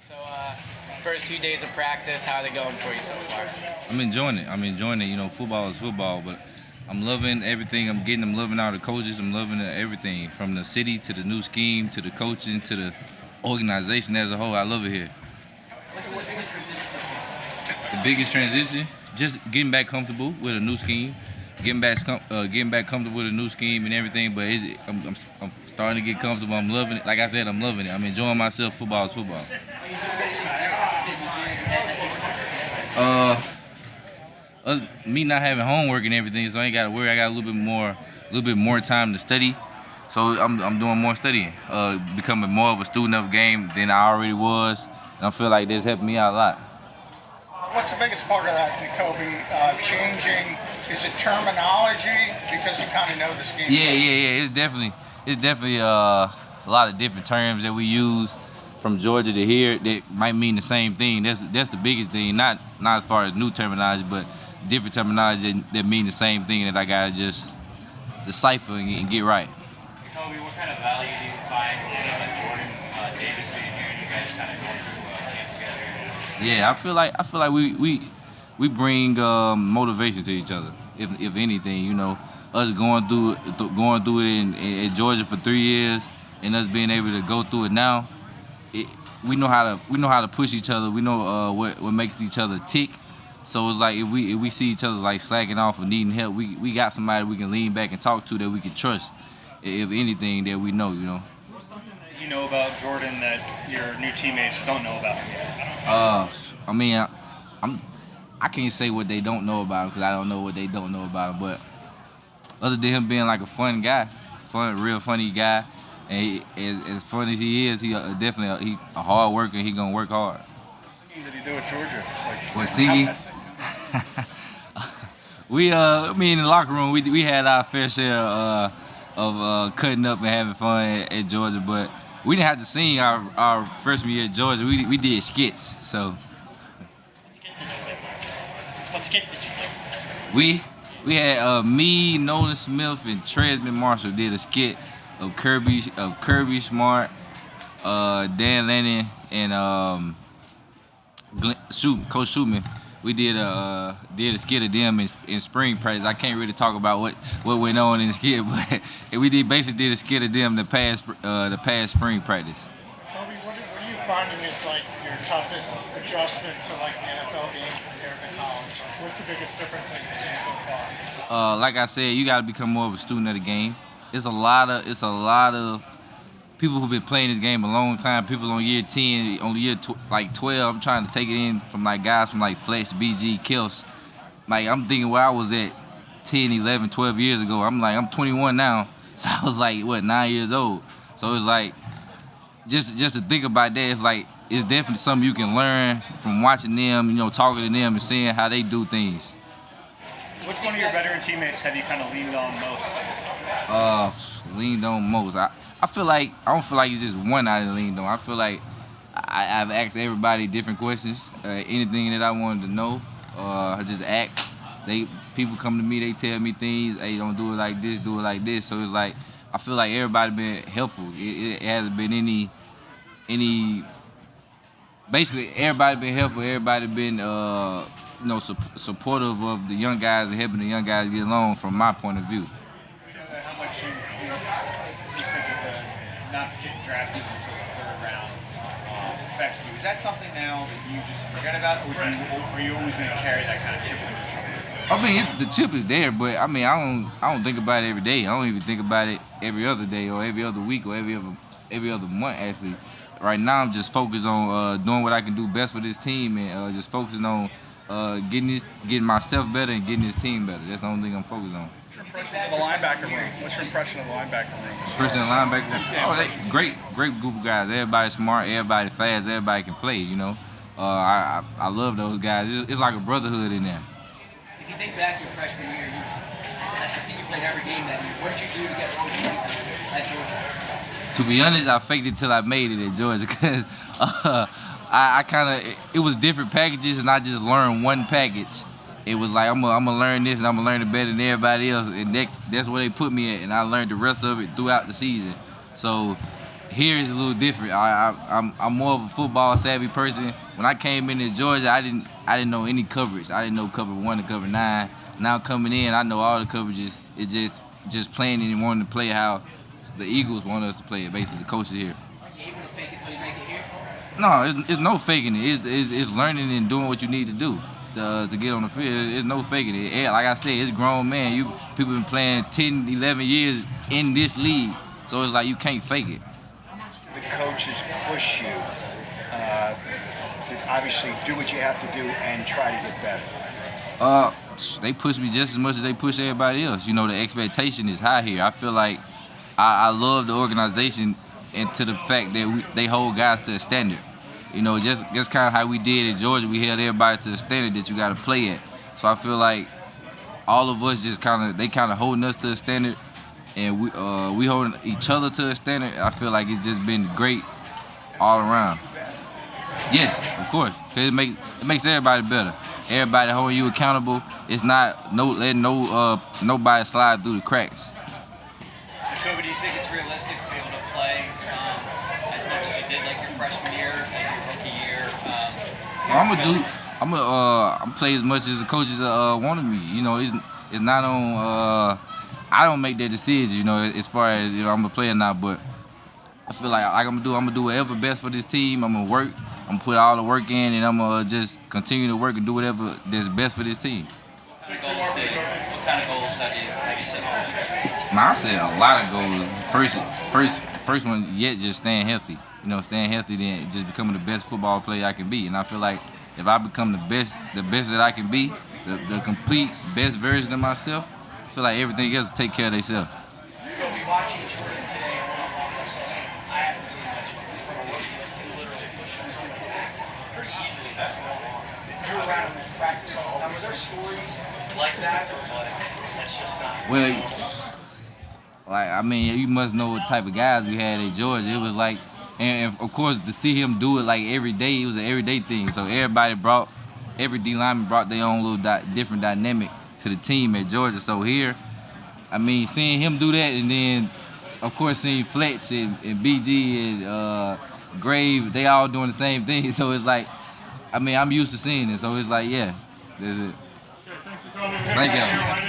So, first few days of practice, how are they going for you so far? I'm enjoying it. You know, football is football, but I'm loving everything I'm getting. I'm loving all the coaches. I'm loving everything from the city to the new scheme to the coaching to the organization as a whole. I love it here. What's the biggest transition so far? The biggest transition, just getting back comfortable with a new scheme, getting back comfortable with a new scheme and everything. But I'm starting to get comfortable. I'm loving it. Like I said, I'm loving it. I'm enjoying myself. Football is football. Are you doing anything different than you did at Georgia? Me not having homework and everything, so I ain't got to worry. I got a little bit more time to study. So I'm doing more studying, becoming more of a student of the game than I already was, and I feel like this helped me out a lot. What's the biggest part of that, Nakobe? Changing, is it terminology? Because you kind of know this game. Yeah. It's definitely a lot of different terms that we use from Georgia to here that might mean the same thing. That's the biggest thing. Not as far as new terminology, but different terminology that mean the same thing that I gotta just decipher and get right. Kobe, what kind of value do you find in Jordan Davis being here and you guys kind of going through camp together? Yeah, I feel like we bring motivation to each other. If anything, you know, us going through it in Georgia for 3 years and us being able to go through it now, we know how to push each other. We know what makes each other tick. So it's like if we see each other like slacking off or needing help, we got somebody we can lean back and talk to that we can trust. If anything that we know, you know. What's something that you know about Jordan that your new teammates don't know about him yet? I mean, I can't say what they don't know about him because I don't know what they don't know about him. But other than him being like a fun guy, real funny guy, and as fun as he is, he definitely a hard worker. He gonna work hard. What did he do at Georgia? What singing? Me in the locker room, we had our fair share of cutting up and having fun at Georgia, but we didn't have to sing our freshman year at Georgia. We did skits, so. What skit did you do? We had me, Nolan Smith, and Tresman Marshall did a skit of Kirby Smart, Dan Lennon, and Coach Shootman. We did a skit of them in spring practice. I can't really talk about what went on in the skit, but we basically did a skit of them the past spring practice. Kobe, what are you finding is like your toughest adjustment to like the NFL game compared to college? What's the biggest difference that you've seen so far? Like I said, you got to become more of a student of the game. It's a lot of people who've been playing this game a long time. People on year 10, on year 12. I'm trying to take it in from like guys from like Flex, BG, Kels. Like I'm thinking where I was at 10, 11, 12 years ago. I'm 21 now, so I was like 9 years old. So it's like just to think about that. It's definitely something you can learn from watching them. You know, talking to them and seeing how they do things. Which one of your veteran teammates have you kind of leaned on most? Leaned on most. I don't feel like it's just one I leaned on. I feel like I've asked everybody different questions. Anything that I wanted to know, I just ask. People come to me, they tell me things. Hey, don't do it like this, do it like this. So it's like I feel like everybody been helpful. It hasn't been any. Basically, everybody been helpful. Everybody been supportive of the young guys and helping the young guys get along. From my point of view. How much you think that not getting drafted until the third round affects you? Is that something now that you just forget about, or are you always going to carry that kind of chip on your shoulder? I mean, the chip is there, but I mean, I don't think about it every day. I don't even think about it every other day or every other week or every other month. Actually, right now I'm just focused on doing what I can do best for this team and just focusing on getting myself better and getting this team better. That's the only thing I'm focused on. What's your impression of the linebacker room? What's your impression of the linebacker room? Person in the linebacker room? They great group of guys. Everybody smart, everybody fast, everybody can play. You know, I love those guys. It's like a brotherhood in there. If you think back to your freshman year, I think you played every game that year. What did you do to get wrong at Georgia? To be honest, I faked it till I made it at Georgia because it was different packages and I just learned one package. It was like I'm gonna learn this and I'm gonna learn it better than everybody else, and that's where they put me at, and I learned the rest of it throughout the season. So here is a little different. I'm more of a football savvy person. When I came into Georgia, I didn't know any coverage. I didn't know cover 1 to cover 9. Now coming in, I know all the coverages. It's just playing and wanting to play how the Eagles want us to play it. Basically, the coaches here. Are you able to fake it till you make it here? No, it's no faking it. It's learning and doing what you need to do to get on the field. It's no faking it. Like I said, it's grown man. People been playing 10, 11 years in this league, so it's like you can't fake it. The coaches push you to obviously do what you have to do and try to get better. They push me just as much as they push everybody else. You know, the expectation is high here. I feel like I love the organization and to the fact that they hold guys to a standard. You know, just kind of how we did in Georgia, we held everybody to a standard that you got to play at. So I feel like all of us they kind of holding us to a standard, and we holding each other to a standard. I feel like it's just been great all around. Yes, of course, because it makes everybody better. Everybody holding you accountable. It's not letting nobody slide through the cracks. Nakobe, do you think it's realistic to be able to play as much as you did like your freshman year and your rookie year? I'm play as much as the coaches wanted me. You know, it's not on. I don't make that decision. You know, as far as I'm gonna play or not. But I feel like I'm gonna do whatever best for this team. I'm gonna work. I'm gonna put all the work in, and I'm gonna just continue to work and do whatever that's best for this team. What kind of goals have you set? I said a lot of goals. First one yet just staying healthy. You know, staying healthy, then just becoming the best football player I can be. And I feel like if I become the best that I can be, the complete best version of myself, I feel like everything else will take care of themselves. You'll be watching Jordan today. I haven't seen much of him. Literally pushing something back pretty easily. You're around him in practice all the time. Were there stories like that, or that's just not? Well, you must know what type of guys we had at Georgia. It was like, and of course to see him do it like every day, it was an everyday thing. So every D lineman brought their own little different dynamic to the team at Georgia. So here, seeing him do that, and then of course seeing Fletch and BG and Grave, they all doing the same thing. So it's like, I'm used to seeing it. So it's like, yeah, that's it. Okay, thanks for coming. Thank you.